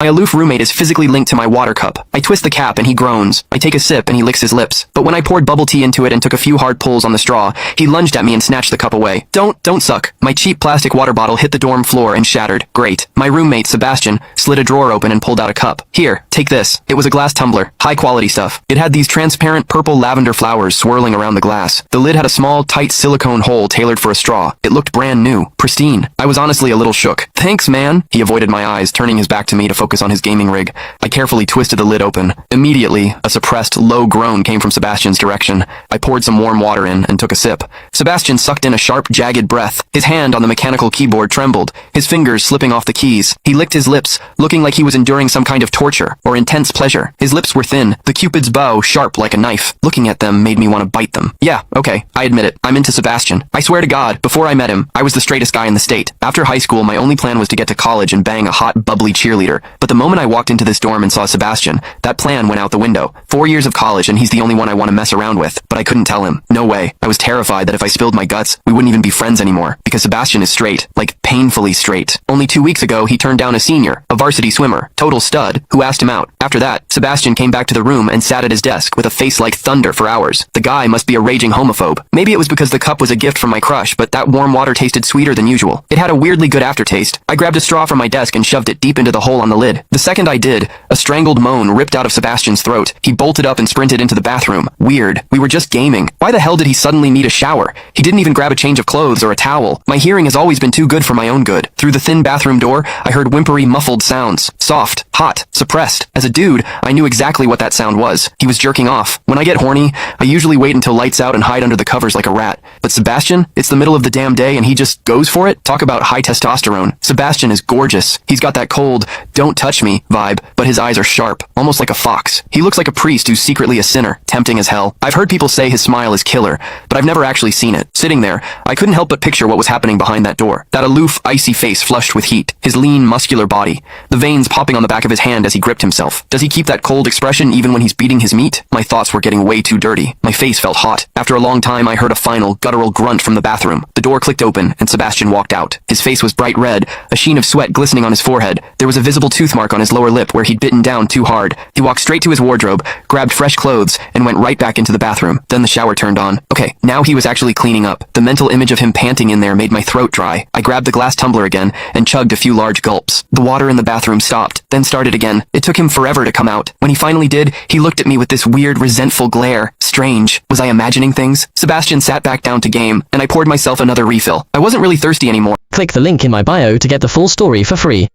My aloof roommate is physically linked to my water cup. I twist the cap and he groans. I take a sip and he licks his lips. But when I poured bubble tea into it and took a few hard pulls on the straw, he lunged at me and snatched the cup away. Don't suck. My cheap plastic water bottle hit the dorm floor and shattered. Great. My roommate, Sebastian, slid a drawer open and pulled out a cup. Here, take this. It was a glass tumbler. High quality stuff. It had these transparent purple lavender flowers swirling around the glass. The lid had a small, tight silicone hole tailored for a straw. It looked brand new. Pristine. I was honestly a little shook. Thanks, man. He avoided my eyes, turning his back to me to focus on his gaming rig. I carefully twisted the lid open. Immediately, a suppressed, low groan came from Sebastian's direction. I poured some warm water in and took a sip. Sebastian sucked in a sharp, jagged breath. His hand on the mechanical keyboard trembled, his fingers slipping off the keys. He licked his lips, looking like he was enduring some kind of torture or intense pleasure. His lips were thin, the Cupid's bow sharp like a knife. Looking at them made me want to bite them. Yeah, okay, I admit it. I'm into Sebastian. I swear to God, before I met him, I was the straightest guy in the state. After high school, my only plan was to get to college and bang a hot, bubbly cheerleader. But the moment I walked into this dorm and saw Sebastian, that plan went out the window. 4 years of college and he's the only one I want to mess around with. But I couldn't tell him. No way. I was terrified that if I spilled my guts, we wouldn't even be friends anymore. Because Sebastian is straight. Like, painfully straight. Only 2 weeks ago, he turned down a senior, a varsity swimmer, total stud, who asked him out. After that, Sebastian came back to the room and sat at his desk with a face like thunder for hours. The guy must be a raging homophobe. Maybe it was because the cup was a gift from my crush, but that warm water tasted sweeter than usual. It had a weirdly good aftertaste. I grabbed a straw from my desk and shoved it deep into the hole on the lid. The second I did, a strangled moan ripped out of Sebastian's throat. He bolted up and sprinted into the bathroom. Weird. We were just gaming. Why the hell did he suddenly need a shower? He didn't even grab a change of clothes or a towel. My hearing has always been too good for my own good. Through the thin bathroom door, I heard whimpery, muffled sounds. Soft, hot, suppressed. As a dude, I knew exactly what that sound was. He was jerking off. When I get horny, I usually wait until lights out and hide under the covers like a rat. But Sebastian, it's the middle of the damn day and he just goes for it? Talk about high testosterone. Sebastian is gorgeous. He's got that cold, don't touch me vibe, but his eyes are sharp, almost like a fox. He looks like a priest who's secretly a sinner, tempting as hell. I've heard people say his smile is killer, but I've never actually seen it. Sitting there, I couldn't help but picture what was happening behind that door. That aloof, icy face flushed with heat, his lean, muscular body, the veins popping on the back of his hand as he gripped himself. Does he keep that cold expression even when he's beating his meat? My thoughts were getting way too dirty. My face felt hot. After a long time, I heard a final, guttural grunt from the bathroom. The door clicked open, and Sebastian walked out. His face was bright red, a sheen of sweat glistening on his forehead. There was a visible tooth mark on his lower lip where he'd bitten down too hard. He walked straight to his wardrobe, grabbed fresh clothes, and went right back into the bathroom. Then the shower turned on. Okay, now he was actually cleaning up. The mental image of him panting in there made my throat dry. I grabbed the glass tumbler again and chugged a few large gulps. The water in the bathroom stopped, then started again. It took him forever to come out. When he finally did, he looked at me with this weird, resentful glare. Strange. Was I imagining things? Sebastian sat back down to game, and I poured myself another refill. I wasn't really thirsty anymore. Click the link in my bio to get the full story for free.